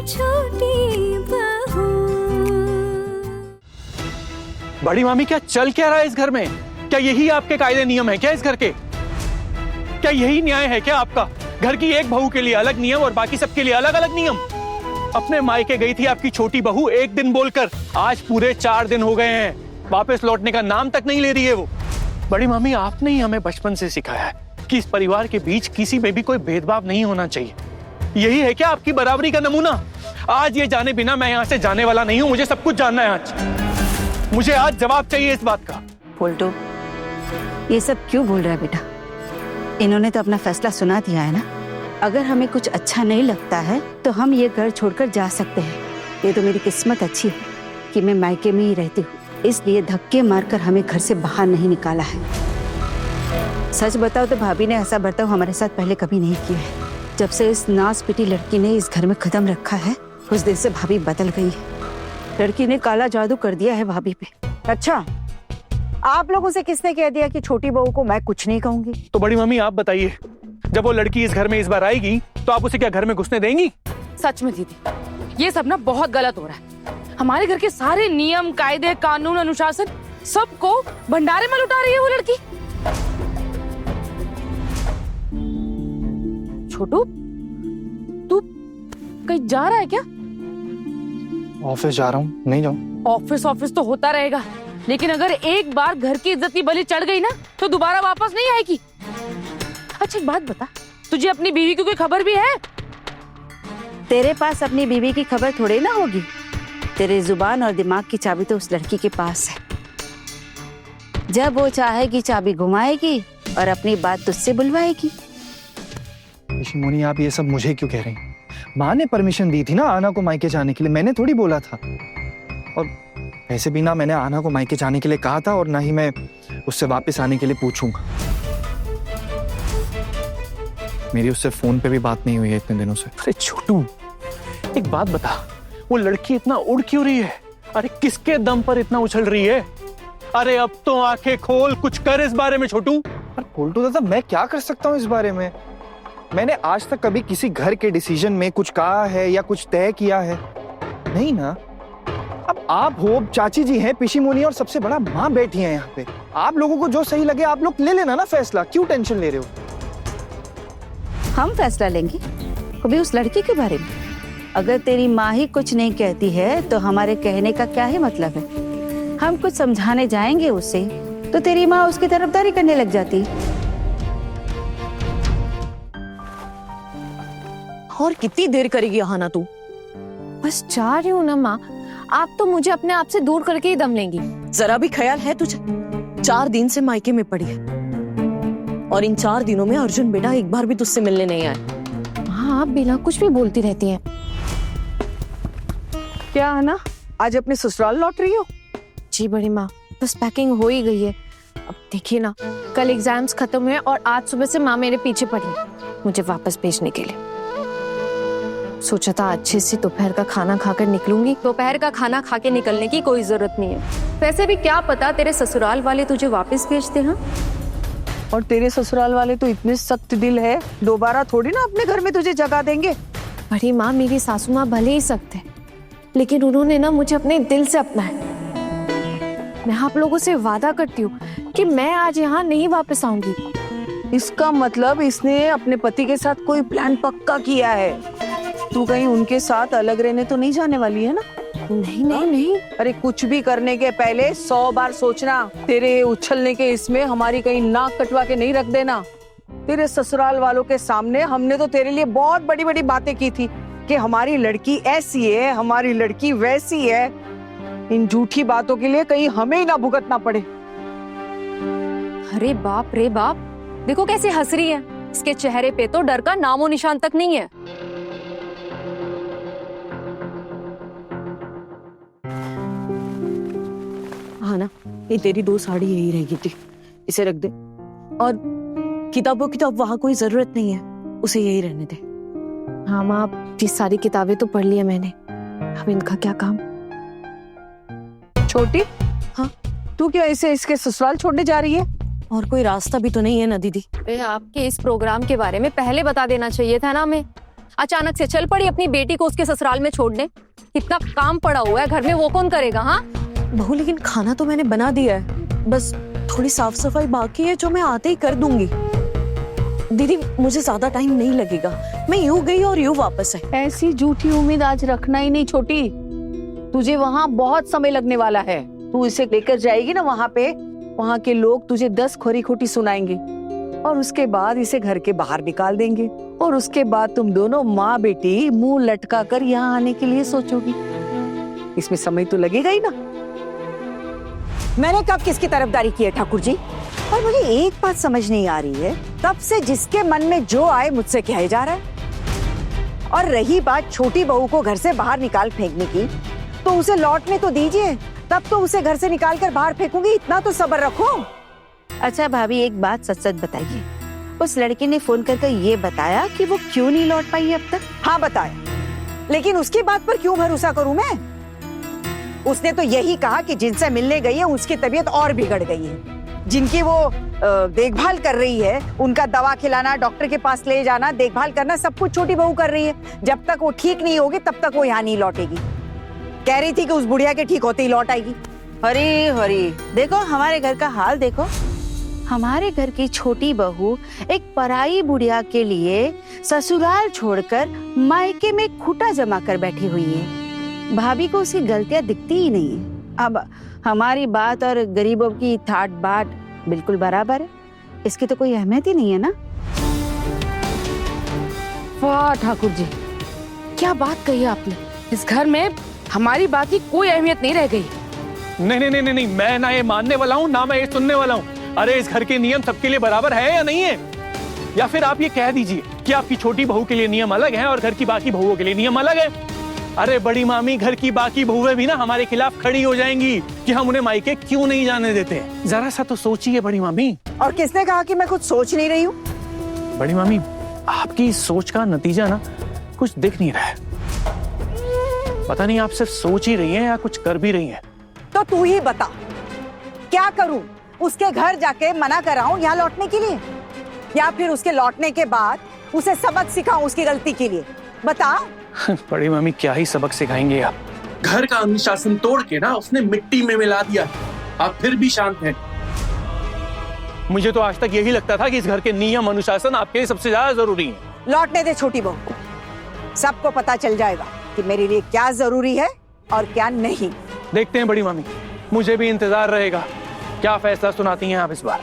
छोटी बहू। बड़ी मामी क्या चल क्या रहा है इस घर में? क्या यही आपके कायदे नियम है क्या इस घर के? क्या यही न्याय है क्या आपका? घर की एक बहू के लिए अलग नियम और बाकी सबके लिए अलग अलग नियम। अपने मायके गई थी आपकी छोटी बहू एक दिन बोलकर, आज पूरे 4 दिन हो गए हैं, वापस लौटने का नाम तक नहीं ले रही है वो। बड़ी मामी आपने ही हमें बचपन से सिखाया है कि इस परिवार के बीच किसी में भी कोई भेदभाव नहीं होना चाहिए। यही है क्या आपकी बराबरी का नमूना? आज ये जाने बिना मैं यहाँ से जाने वाला नहीं हूँ। मुझे सब कुछ जानना है आज। मुझे आज जवाब चाहिए इस बात का। पोल्टो, ये सब क्यों बोल रहा है बेटा? इन्होंने तो अपना फैसला सुना दिया है ना। अगर हमें कुछ अच्छा नहीं लगता है तो हम ये घर छोड़कर जा सकते हैं। ये तो मेरी किस्मत अच्छी है कि मैं मायके में ही रहती हूँ, इसलिए धक्के मारकर हमें घर से बाहर नहीं निकाला है। सच बताओ तो भाभी ने ऐसा बर्ताव हमारे साथ पहले कभी नहीं किया है। जब से इस नास पिटी लड़की ने इस घर में कदम रखा है, उस दिन से भाभी बदल गई है। लड़की ने काला जादू कर दिया है भाभी पे। अच्छा, आप लोगों से किसने कह दिया कि छोटी बहू को मैं कुछ नहीं कहूंगी? तो बड़ी मम्मी आप बताइए, जब वो लड़की इस घर में इस बार आएगी तो आप उसे क्या घर में घुसने देंगी? सच में दीदी, ये सब ना बहुत गलत हो रहा है। हमारे घर के सारे नियम, कायदे, कानून, अनुशासन सबको भंडारे में लुटा रही है वो लड़की। छोटू, तू कहीं जा रहा है क्या? ऑफिस जा रहा हूँ। नहीं जाऊँ? ऑफिस तो होता रहेगा, लेकिन अगर एक बार घर की इज्जत की बलि चढ़ गई ना तो दोबारा वापस नहीं आएगी। अच्छा एक बात बता, तुझे अपनी बीवी की कोई खबर भी है? तेरे पास अपनी बीवी की खबर थोड़ी ना होगी। तेरे जुबान और दिमाग की चाबी तो उस लड़की के पास है। जब वो चाहेगी चाबी घुमाएगी और अपनी बात तुझसे बुलवाएगी। मोनी, आप ये सब मुझे क्यों कह रही हैं? माँ ने परमिशन दी थी ना आना को मायके जाने के लिए, मैंने थोड़ी बोला था। और वैसे भी ना मैंने आना को मायके जाने के लिए कहा था और ना ही मैं उससे वापस आने के लिए पूछूंगा। मेरी उससे फोन पे भी बात नहीं हुई है इतने दिनों से। अरे छोटू, एक बात बता, वो लड़की इतना उड़ क्यों रही है? अरे किसके दम पर इतना उछल रही है? अरे अब तो आंखें खोल, कुछ कर इस बारे में छोटू। पर पोल्टू दादा, मैं क्या कर सकता हूँ इस बारे में? मैंने आज तक कभी किसी घर के डिसीजन में कुछ कहा है या कुछ तय किया है? नहीं ना। अब आप हो, चाची जी हैं, पिशी मोनी और सबसे बड़ा माँ बैठी है यहाँ पे। आप लोगों को जो सही लगे आप लोग ले लेना ना फैसला। क्यों टेंशन ले रहे हो? हम फैसला लेंगे कभी उस लड़की के बारे में? अगर तेरी माँ ही कुछ नहीं कहती है तो हमारे कहने का क्या ही मतलब है? हम कुछ समझाने जाएंगे उसे तो तेरी माँ उसकी तरफदारी करने लग जाती। और कितनी देर करेगी आना तू? बस जा रही हूँ ना माँ, आप तो मुझे अपने आप से दूर करके ही दम लेंगी। जरा भी ख्याल है तुझे? 4 दिन से मायके में पड़ी है और इन 4 दिनों में अर्जुन बेटा एक बार भी तुझसे मिलने नहीं आया। हाँ, आप बिना कुछ भी बोलती रहती हैं। क्या है ना, आज अपने ससुराल लौट रही हो? जी बड़ी माँ, बस पैकिंग हो ही गई है। अब देखिए ना, कल एग्जाम्स खत्म हुए और आज सुबह से माँ मेरे पीछे पड़ी मुझे वापस भेजने के लिए। सोचा था अच्छे से दोपहर का खाना खाकर निकलूंगी। दोपहर का खाना खा के निकलने की कोई जरूरत नहीं है। वैसे भी क्या पता तेरे ससुराल वाले तुझे वापस भेजते हैं। और तेरे ससुराल वाले तो इतने सख्त दिल है, दोबारा थोड़ी ना अपने घर में तुझे जगह देंगे। बड़ी माँ, मेरी सासू माँ भले ही सख्त है, लेकिन उन्होंने ना मुझे अपने दिल से अपनाया। मैं आप लोगों से वादा करती हूँ कि मैं आज यहाँ नहीं वापस आऊंगी। इसका मतलब इसने अपने पति के साथ कोई प्लान पक्का किया है। तू कहीं उनके साथ अलग रहने तो नहीं जाने वाली है ना? नहीं नहीं नहीं। अरे कुछ भी करने के पहले 100 बार सोचना। तेरे उछलने के इसमें हमारी कहीं नाक कटवा के नहीं रख देना। तेरे ससुराल वालों के सामने हमने तो तेरे लिए बहुत बड़ी बड़ी बातें की थी कि हमारी लड़की ऐसी है, हमारी लड़की वैसी है। इन झूठी बातों के लिए कहीं हमें ही ना भुगतना पड़े। अरे बाप रे बाप, देखो कैसे हंस रही है। इसके चेहरे पे तो डर का नामो निशान तक नहीं है। हाँ ना, ये तेरी 2 साड़ी यही रहेगी थी, इसे रख दे। और किताबों की तो अब वहां कोई जरूरत नहीं है, उसे यही रहने दे। हाँ माँ, ये सारी किताबें तो पढ़ ली है मैंने, अब इनका क्या काम। छोटी, हाँ तू क्या इसे इसके ससुराल छोड़ने जा रही है? और कोई रास्ता भी तो नहीं है ना दीदी। आपके इस प्रोग्राम के बारे में पहले बता देना चाहिए था ना हमें। अचानक से चल पड़ी अपनी बेटी को उसके ससुराल में छोड़ने। कितना काम पड़ा हुआ है घर में, वो कौन करेगा? हाँ बहू लेकिन खाना तो मैंने बना दिया है, बस थोड़ी साफ सफाई बाकी है जो मैं आते ही कर दूंगी। दीदी मुझे ज्यादा टाइम नहीं लगेगा, मैं यूं गई और यूं वापस आई। ऐसी झूठी उम्मीद आज रखना ही नहीं छोटी, तुझे वहाँ बहुत समय लगने वाला है। तू इसे लेकर जाएगी ना वहाँ पे, वहाँ के लोग तुझे 10 खोरी खोटी सुनाएंगे और उसके बाद इसे घर के बाहर निकाल देंगे और उसके बाद तुम दोनों माँ बेटी मुंह लटका कर यहाँ आने के लिए सोचोगी। इसमें समय तो लगेगा ही ना। मैंने कब किसकी तरफदारी की है ठाकुर जी? और मुझे एक बात समझ नहीं आ रही है, तब से जिसके मन में जो आए मुझसे कहे जा रहा है। और रही बात छोटी बहू को घर से बाहर निकाल फेंकने की, तो उसे लौटने तो दीजिए, तब तो उसे घर से निकाल कर बाहर फेंकूंगी, इतना तो सब्र रखो। अच्छा भाभी एक बात सच सच बताइए, उस लड़की ने फोन करके ये बताया कि वो क्यों नहीं लौट पाई अब तक? हाँ बताया, लेकिन उसकी बात पर क्यों भरोसा करूं मैं? उसने तो यही कहा कि जिनसे मिलने गई है उसकी तबीयत और बिगड़ गई है। जिनकी वो देखभाल कर रही है, उनका दवा खिलाना, डॉक्टर के पास ले जाना, देखभाल करना, सब कुछ छोटी बहू कर रही है। जब तक वो ठीक नहीं होगी तब तक वो यहाँ नहीं लौटेगी। कह रही थी कि उस बुढ़िया के ठीक होते ही लौट आएगी। हरी हरी, देखो हमारे घर का हाल देखो। हमारे घर की छोटी बहू एक पराई बुढ़िया के लिए ससुराल छोड़कर मायके में खूंटा जमा कर बैठी हुई है। भाभी को उसकी गलतियां दिखती ही नहीं है। अब हमारी बात और गरीबों की ठाट बाट बिल्कुल बराबर है, इसकी तो कोई अहमियत ही नहीं है ना। वाह ठाकुर जी, क्या बात कही आपने। इस घर में हमारी बात की कोई अहमियत नहीं रह गई। नहीं नहीं नहीं नहीं, मैं ना ये मानने वाला हूँ ना मैं ये सुनने वाला हूँ। अरे इस घर के नियम सबके लिए बराबर है या नहीं है? या फिर आप ये कह दीजिए कि आपकी छोटी बहू के लिए नियम अलग है और घर की बाकी बहुओं के लिए नियम अलग है। अरे बड़ी मामी, घर की बाकी बहुएं भी ना हमारे खिलाफ खड़ी हो जाएंगी कि हम उन्हें मायके क्यों नहीं जाने देते। जरा सा तो सोचिए बड़ी मामी। और किसने कहा कि मैं कुछ सोच नहीं रही हूँ? बड़ी मामी, आपकी सोच का नतीजा ना कुछ दिख नहीं रहा है। पता नहीं आप सिर्फ सोच ही रही हैं या कुछ कर भी रही हैं। तो तू ही बता, क्या करूं? उसके घर जाके मना कराऊं यहाँ लौटने के लिए, या फिर उसके लौटने के बाद उसे सबक सिखाऊं उसकी गलती के लिए? बता। बड़ी मामी, क्या ही सबक सिखाएंगे आप? घर का अनुशासन तोड़ के ना उसने मिट्टी में मिला दिया। आप फिर भी शांत हैं। मुझे तो आज तक यही लगता था कि इस घर के नियम अनुशासन आपके लिए सबसे ज्यादा जरूरी है। लौटने दे छोटी बहू को, सबको पता चल जाएगा कि मेरे लिए क्या जरूरी है और क्या नहीं। देखते हैं बड़ी मामी, मुझे भी इंतजार रहेगा क्या फैसला सुनाती हैं आप इस बार।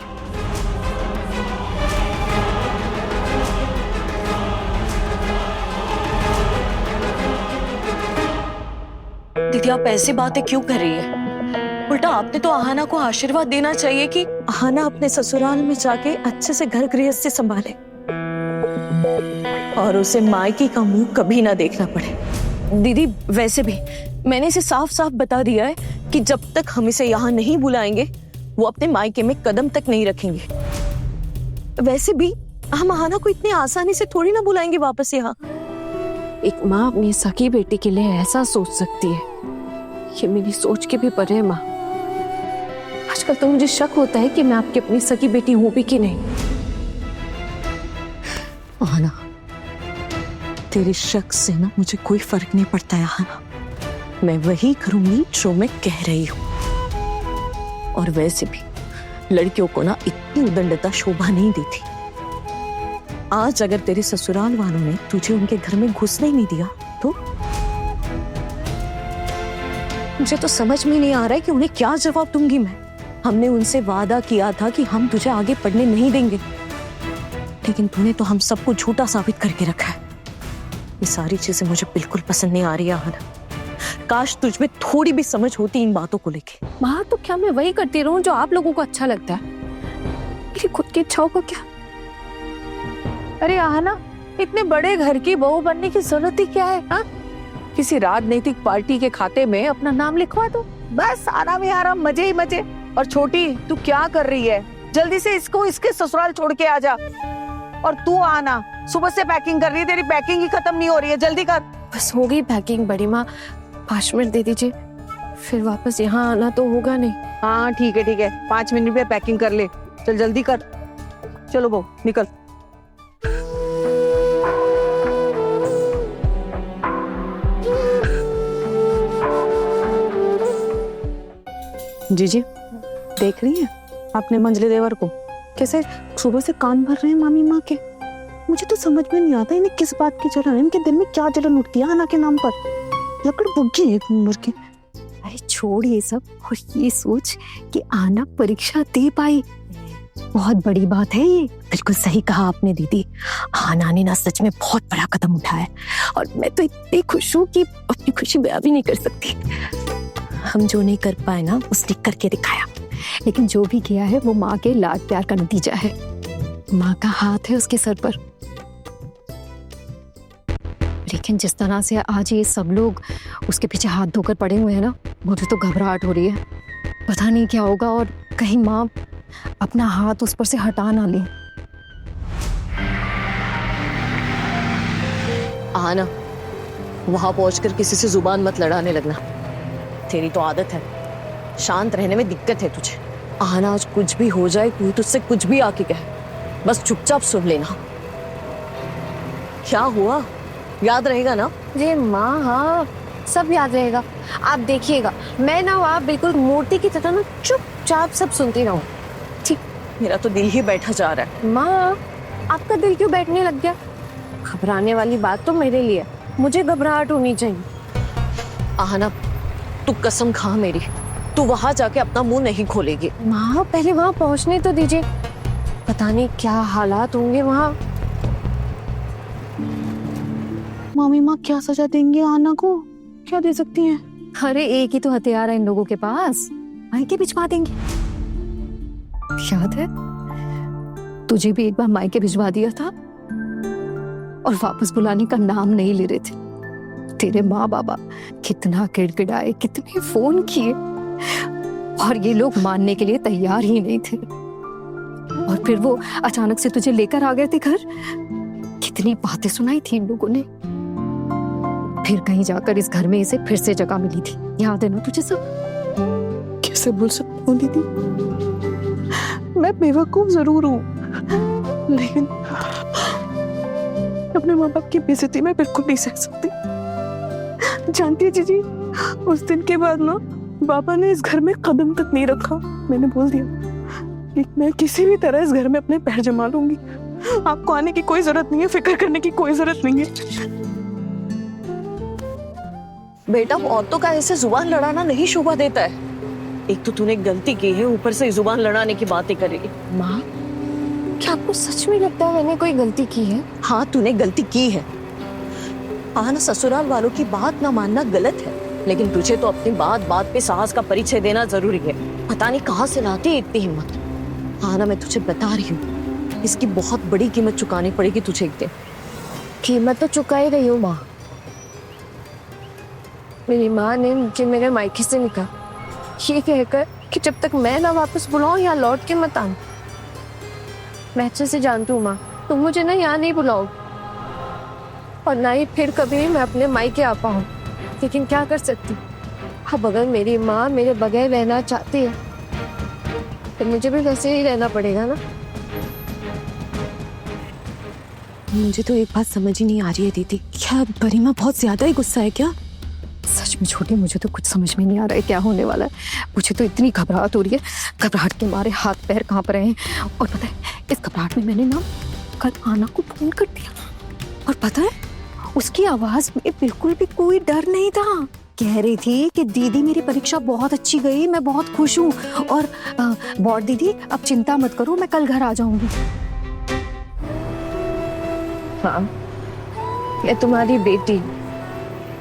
दीदी आप ऐसी बातें क्यों कर रही है? उल्टा आपने तो आहाना को आशीर्वाद देना चाहिए कि आहाना अपने ससुराल में जाके अच्छे से घर गृहस्थी संभाले और उसे मायके का मुंह कभी ना देखना पड़े। दीदी वैसे भी मैंने इसे साफ साफ बता दिया है कि जब तक हम इसे यहाँ नहीं बुलाएंगे वो अपने मायके में कदम तक नहीं रखेंगे। वैसे भी हम आहाना को इतनी आसानी से थोड़ी ना बुलाएंगे वापस यहाँ। एक माँ अपनी सगी बेटी के लिए ऐसा सोच सकती है, ये मेरी सोच के भी परे है माँ। आजकल तो मुझे शक होता है कि मैं आपकी अपनी सगी बेटी हूं भी कि नहीं। आहाना, तेरे शक से ना मुझे कोई फर्क नहीं पड़ता है आहाना। मैं वही करूंगी जो मैं कह रही हूँ। और वैसे भी लड़कियों को ना इतनी उदंडता शोभा नहीं देती। आज अगर तेरे ससुराल वालों ने तुझे उनके घर में घुसने ही नहीं दिया तो मुझे तो समझ में नहीं आ रहा है कि उन्हें क्या जवाब दूंगी मैं। हमने उनसे वादा किया था कि हम तुझे आगे पढ़ने नहीं देंगे, लेकिन तूने तो हम सबको झूठा साबित करके रखा है। ये सारी चीजें मुझे बिल्कुल पसंद नहीं आ रही आहाना। काश तुझ में थोड़ी भी समझ होती इन बातों को लेके। माँ तो क्या मैं वही करती रहूं जो आप लोगों को अच्छा लगता है? मेरी खुद की इच्छाओं का क्या? अरे आहाना, इतने बड़े घर की बहू बनने की जरूरत ही क्या है? हा? किसी राजनीतिक पार्टी के खाते में अपना नाम लिखवा दो, बस आराम ही आराम, मजे ही मजे। और छोटी, तू क्या कर रही है? जल्दी से इसको इसके ससुराल छोड़ के आ जा। और तू आना, सुबह से पैकिंग कर रही है, तेरी पैकिंग ही खत्म नहीं हो रही है, जल्दी कर। बस हो गई पैकिंग बड़ी माँ, 5 मिनट दे दीजिए, फिर वापस यहाँ आना तो होगा नहीं। हाँ ठीक है, 5 मिनट में पैकिंग कर ले, चल जल्दी कर। चलो बहू निकल। जीजी देख रही है आपने मंजली देवर को कैसे सुबह से कान भर रहे हैं मामी माँ के। मुझे तो समझ में नहीं आता इन्हें किस बात की जलन है, इनके दिल में क्या जलन उठती है आना के नाम पर। लकड़ बुग्गी एक नंबर की। अरे छोड़ ये सब और ये सोच कि आना परीक्षा दे पाई, बहुत बड़ी बात है ये। बिल्कुल सही कहा आपने दीदी, आना ने ना सच में बहुत बड़ा कदम उठाया है और मैं तो इतनी खुश हूँ कि अपनी खुशी बयां भी नहीं कर सकती। हम जो नहीं कर पाए ना उसने करके दिखाया, लेकिन जो भी किया है वो माँ के लाड प्यार का नतीजा है। माँ का हाथ है उसके सर पर। लेकिन जिस तरह से आज ये सब लोग उसके पीछे हाथ धोकर पड़े हुए हैं ना, मुझे तो घबराहट हो रही है। पता नहीं क्या होगा और कहीं माँ अपना हाथ उस पर से हटा ना ले। आना वहां पहुंचकर किसी से जुबान मत लड़ाने लगना, तेरी तो आदत है। शांत रहने में दिक्कत है तुझे। आना आज कुछ भी हो जाए कोई तुझसे कुछ भी आके कहे, बस चुपचाप सुन लेना। क्या हुआ, याद रहेगा ना? जी माँ, हाँ सब याद रहेगा। आप देखिएगा मैं ना वहाँ बिल्कुल मूर्ति की तरह ना चुपचाप सब सुनती रहूं। ठीक, मेरा तो दिल ही बैठा जा रहा है। माँ आपका दिल क्यों बैठने लग गया? घबराने वाली बात तो मेरे लिए, मुझे घबराहट होनी चाहिए। आना तू कसम खा मेरी, तू वहां जाके अपना मुंह नहीं खोलेगी। माँ पहले वहां पहुंचने तो दीजिए, पता नहीं क्या हालात होंगे वहां। मामी माँ क्या सजा देंगे आना को, क्या दे सकती हैं? अरे एक ही तो हथियार है इन लोगों के पास, मायके भिजवा देंगे। याद है तुझे भी एक बार मायके भिजवा दिया था और वापस बुलाने का नाम नहीं ले रहे थे। तेरे माँ बाबा कितना गिड़गिड़ाए, कितने फोन किए और ये लोग मानने के लिए तैयार ही नहीं थे। और फिर वो अचानक से तुझे लेकर आ गए थे घर। कितनी बातें सुनाई थी इन लोगों ने। फिर कहीं जाकर इस घर में इसे फिर से जगह मिली थी, याद है ना तुझे सब? कैसे भूल सकती हूँ दीदी, मैं बेवकूफ जरूर हूँ, लेकिन अपने माँ बाप की बेइज्जती मैं बिल्कुल नहीं सह सकती। जानती है जीजी, उस दिन के बाद ना बाबा ने इस घर में कदम तक नहीं रखा। मैंने बोल दिया कि मैं किसी भी तरह इस घर में अपने पैर जमा लूंगी। आपको आने की कोई जरूरत नहीं है, फिक्र करने की कोई जरूरत नहीं है। बेटा औरतों का ऐसे जुबान लड़ाना नहीं शोभा देता है। एक तो तूने गलती की है, ऊपर से जुबान लड़ाने की बातें करेगी। माँ क्या आपको सच में लगता है मैंने कोई गलती की है? हाँ तूने गलती की है। आना ससुराल वालों की बात ना मानना गलत है, लेकिन तुझे तो अपनी बात बात पे साहस का परिचय देना जरूरी है। पता नहीं कहाँ से लाती है इतनी हिम्मत। आना मैं तुझे बता रही हूँ, इसकी बहुत बड़ी कीमत चुकानी पड़ेगी तुझे एक दिन। कीमत तो चुका ही रही हूँ माँ। मेरी माँ ने मुझे मेरे मायके से निकाला, ये कहकर कि जब तक मैं ना वापस बुलाऊं यहाँ लौट के मत आना। मैं अच्छे से जानती हूँ माँ, तुम मुझे ना यहाँ नहीं बुलाओ और ना ही फिर कभी मैं अपने मायके आ पाऊँ। लेकिन क्या कर सकती हूँ, अब अगर मेरी माँ मेरे बगैर रहना चाहती है तो मुझे भी वैसे ही रहना पड़ेगा ना। मुझे तो एक बात समझ ही नहीं आ रही है दीदी, क्या गरिमा बहुत ज्यादा ही गुस्सा है क्या? सच में छोटी, मुझे तो कुछ समझ में नहीं आ रहा है क्या होने वाला है। मुझे तो इतनी घबराहट हो रही है, घबराहट के मारे हाथ पैर कांप रहे हैं। और पता है इस घबराहट में मैंने ना कल आना को फोन कर दिया और पता है उसकी आवाज में बिल्कुल भी कोई डर नहीं था। कह रही थी कि दीदी मेरी परीक्षा बहुत अच्छी गई, मैं बहुत खुश हूँ और बॉड दीदी अब चिंता मत करो, मैं कल घर आ जाऊंगी। हाँ मैं तुम्हारी बेटी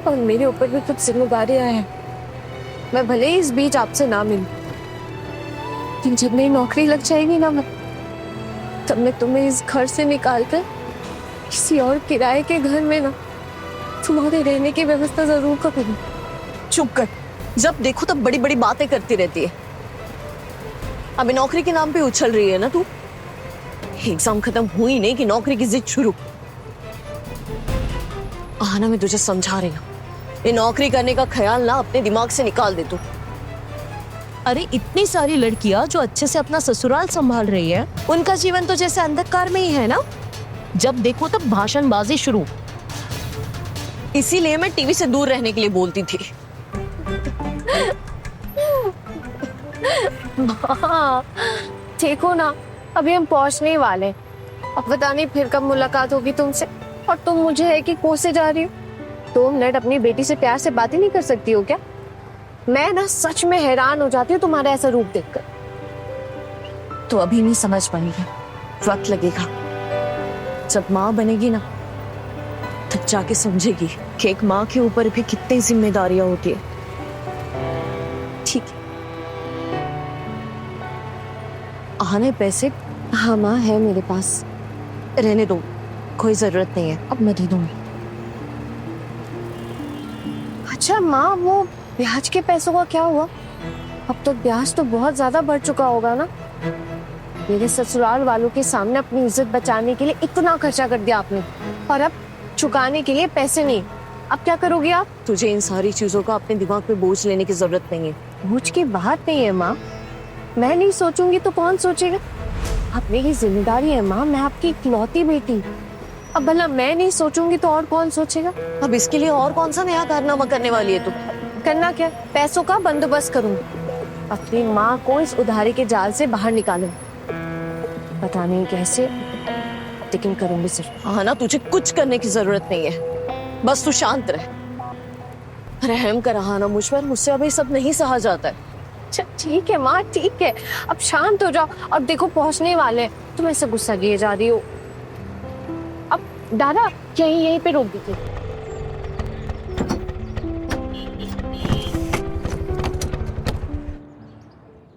और मेरे ऊपर भी कुछ जिम्मेदारियां हैं। मैं भले ही इस बीच आपसे ना मिलूं, लेकिन जब मेरी नौकरी लग जाएगी ना तब मैं तुम्हें इस घर से निकालकर किसी और किराए के घर में ना तुम्हारे रहने की व्यवस्था जरूर करूंगी। चुप कर, जब देखो तब बड़ी बड़ी बातें करती रहती है। अभी नौकरी के नाम पे उछल रही है ना तू। एग्जाम खत्म हुई नहीं कि नौकरी की जिद शुरू। आना मैं तुझे समझा रही हूँ, ये नौकरी करने का ख्याल ना अपने दिमाग से निकाल दे तू। अरे इतनी सारी लड़कियां जो अच्छे से अपना ससुराल संभाल रही है, उनका जीवन तो जैसे अंधकार में ही है ना। जब देखो तब भाषणबाजी शुरू। इसीलिए मैं टीवी से दूर रहने के लिए बोलती थी। हाँ, देखो ना, अभी हम पहुंचने ही वाले हैं। अब पता नहीं फिर कब मुलाकात होगी तुमसे, और तुम मुझे है कि कोसे जा रही हो। 2 मिनट अपनी बेटी से प्यार से बातें नहीं कर सकती हो क्या? मैं ना सच में हैरान हो जाती हूँ तुम्हारा ऐसा रूप देखकर। तो अभी नहीं समझ पाएगी, वक्त लगेगा। जब माँ बनेगी ना, तब जाके समझेगी कि एक माँ के ऊपर भी कितनी जिम्मेदारियां होती है। ठीक है, आने पैसे? हाँ माँ, है मेरे पास। रहने दो, कोई जरूरत नहीं है, अब मैं दे दूंगी। अच्छा माँ, वो ब्याज के पैसों का क्या हुआ? अब तो ब्याज तो बहुत ज्यादा बढ़ चुका होगा ना। मेरे ससुराल वालों के सामने अपनी इज्जत बचाने के लिए इतना खर्चा कर दिया आपने, और अब चुकाने के लिए पैसे नहीं। अब क्या करोगी आप? तुझे इन सारी चीजों का अपने दिमाग पे बोझ लेने की जरूरत नहीं है। बोझ की बात नहीं है माँ, मैं नहीं सोचूंगी तो कौन सोचेगा? अब मेरी जिम्मेदारी है माँ, मैं आपकी इकलौती बेटी। अब भला मैं नहीं सोचूंगी तो और कौन सोचेगा? अब इसके लिए और कौन सा नया कारनामा करने वाली है तू? करना क्या? पैसों का बंदोबस्त करूंगी, अपनी माँ को इस उधारी के जाल से बाहर निकालूंगी। पता नहीं कैसे, लेकिन करूंगी सिर्फ। हाँ ना, तुझे कुछ करने की जरूरत नहीं है, बस तू शांत रह। रहम कर ना मुझ पर, मुझसे अभी सब नहीं सहा जाता है। अच्छा ठीक है माँ, ठीक है, अब शांत हो जाओ। अब देखो पहुंचने वाले हैं, तुम ऐसे गुस्सा किए जा रही हो। अब दादा यहीं पे रोक दीजिए।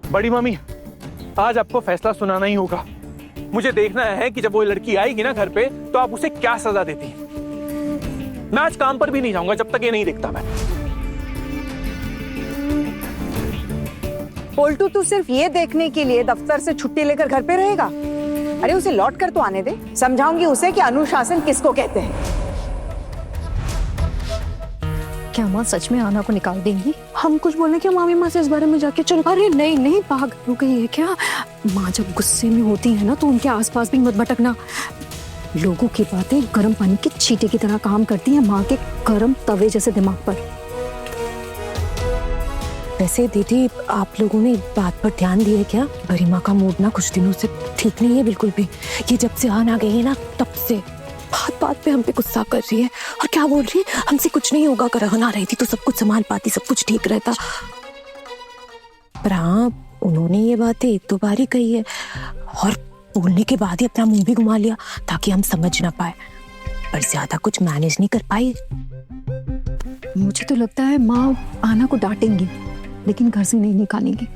बड़ी मामी, आज आपको फैसला सुनाना ही होगा। मुझे देखना है कि जब वो लड़की आएगी ना घर पे, तो आप उसे क्या सजा देती हैं। मैं आज काम पर भी नहीं जाऊंगा जब तक ये नहीं दिखता मैं। पोल्टू, तू सिर्फ ये देखने के लिए दफ्तर से छुट्टी लेकर घर पे रहेगा? अरे उसे लौट कर तो आने दे, समझाऊंगी उसे कि अनुशासन किसको कहते हैं। क्या माँ सच में आना को निकाल देंगी? हम कुछ बोलने क्या मामी माँ से इस बारे में जाके? चलो। अरे नहीं नहीं, पागल हो गई है क्या? माँ जब गुस्से में होती है ना, तो उनके आसपास भी मत भटकना। लोगों की बातें गर्म पानी के छींटे की तरह काम करती है माँ के गर्म तवे जैसे दिमाग पर। वैसे दीदी, आप लोगों ने बात पर ध्यान दिया क्या? गरिमा का मूड ना कुछ दिनों से ठीक नहीं है बिल्कुल भी। ये जब से आना गई है ना, तब से बात बात पे हम पे गुस्सा कर रही है। और क्या बोल रही है, हमसे कुछ नहीं होगा, कर ना रही थी तो सब कुछ संभाल पाती, सब कुछ ठीक रहता। पर हाँ, उन्होंने ये बातें 1-2 बार ही कही है, और बोलने के बाद ही अपना मुंह भी घुमा लिया ताकि हम समझ ना पाए, पर ज्यादा कुछ मैनेज नहीं कर पाई। मुझे तो लगता है माँ आना को डांटेंगी, लेकिन घर से नहीं निकालेंगी।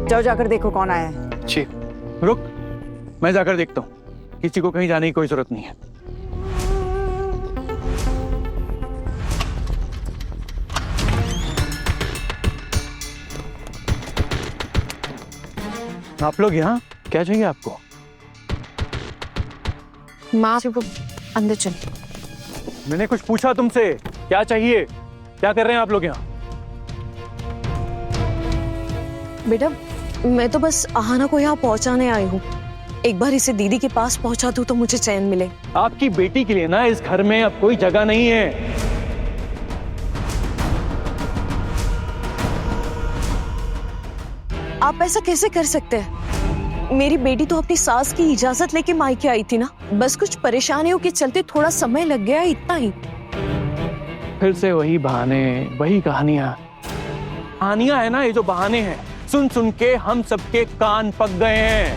जाओ जाकर देखो कौन आया है। जी, रुक, मैं जाकर देखता हूँ। किसी को कहीं जाने की कोई जरूरत नहीं है। आप लोग यहाँ क्या चाहिए आपको? माँ वो अंदर चलिए। मैंने कुछ पूछा तुमसे, क्या चाहिए? क्या कर रहे हैं आप लोग यहाँ? बेटा, मैं तो बस आहाना को यहाँ पहुँचाने आई हूँ। एक बार इसे दीदी के पास पहुँचा दूँ तो मुझे चैन मिले। आपकी बेटी के लिए ना इस घर में अब कोई जगह नहीं है। आप ऐसा कैसे कर सकते हैं? मेरी बेटी तो अपनी सास की इजाजत लेके मायके आई थी ना, बस कुछ परेशानियों के चलते थोड़ा समय लग गया, इतना ही। फिर से वही बहाने, वही कहानियां है ना, ये जो बहाने हैं, सुन सुन के हम सबके कान पक गए हैं।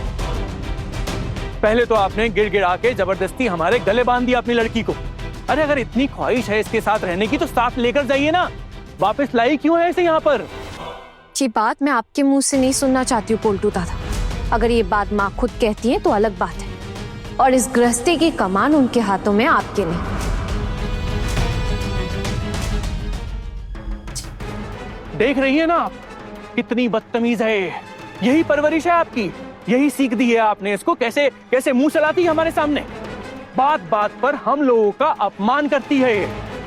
पहले तो आपने गिड़गिड़ा के जबरदस्ती हमारे गले बांध दिया अपनी लड़की को। अरे अगर इतनी ख्वाहिश है इसके साथ रहने की तो साथ लेकर जाइए ना, वापस लाई क्यों है इसे यहाँ पर? ये बात मैं आपके मुंह से नहीं सुनना चाहती हूँ पोल्टू दादा। अगर ये बात माँ खुद कहती है तो अलग बात है, और इस गृहस्थी की कमान उनके हाथों में, आपके नहीं। देख रही है ना आप, कितनी बदतमीज है। यही परवरिश है आपकी, यही सीख दी है आपने इसको, कैसे कैसे मुंह चलाती है हमारे सामने, बात बात पर हम लोगों का अपमान करती है।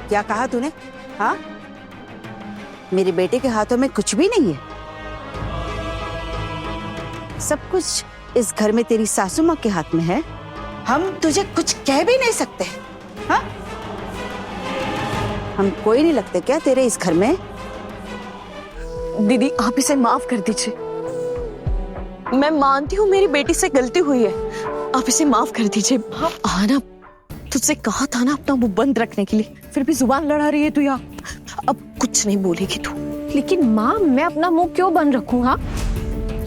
क्या कहा तूने? हाँ, मेरे बेटे के हाथों में कुछ भी नहीं है। सब कुछ इस घर में तेरी सासू माँ के हाथ में है। हम तुझे कुछ कह भी नहीं सकते। हाँ? हम कोई नहीं लगते क्या तेरे इस घर में? दीदी आप इसे माफ कर दीजिए। मैं मानती हूँ मेरी बेटी से गलती हुई है, आप इसे माफ कर दीजिए। आना, तुझसे कहा था ना अपना मुंह बंद रखने के लिए, फिर भी जुबान लड़ा रही है तू यहाँ। अब कुछ नहीं बोलेगी तू। लेकिन माँ, मैं अपना मुंह क्यों बंद रखूं? हाँ,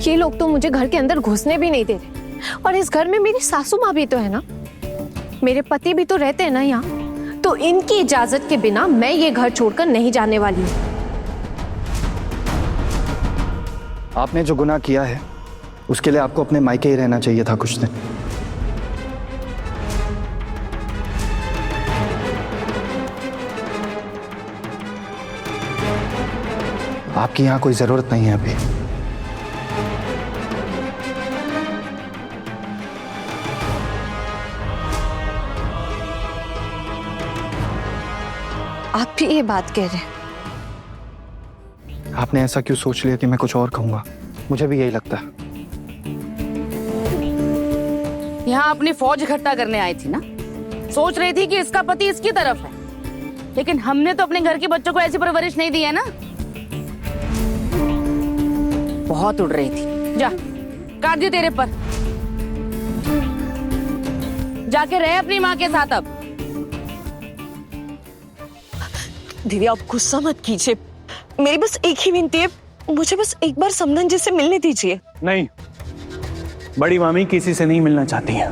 ये लोग तो मुझे घर के अंदर घुसने भी नहीं दे रहे, और इस घर में मेरी सासू माँ भी तो है ना, मेरे पति भी तो रहते हैं ना यहाँ, तो इनकी इजाजत के बिना मैं ये घर छोड़कर नहीं जाने वाली हूँ। आपने जो गुनाह किया है उसके लिए आपको अपने मायके ही रहना चाहिए था कुछ दिन। आपकी यहाँ कोई जरूरत नहीं है अभी। आप भी ये बात कह रहे हैं? आपने ऐसा क्यों सोच लिया कि मैं कुछ और कहूंगा? मुझे भी यही लगता है। यहाँ अपनी फौज इकट्ठा करने आई थी ना, सोच रही थी कि इसका पति इसकी तरफ है, लेकिन हमने तो अपने घर के बच्चों को ऐसी परवरिश नहीं दी है ना। बहुत उड़ रही थी, जा काट दी तेरे पर, जाके रहे अपनी माँ के साथ। अब दीदी आप गुस्सा मत कीजिए, मेरी बस एक ही विनती है, मुझे बस एक बार समधन जी से मिलने दीजिए। नहीं, बड़ी मामी किसी से नहीं मिलना चाहती हैं।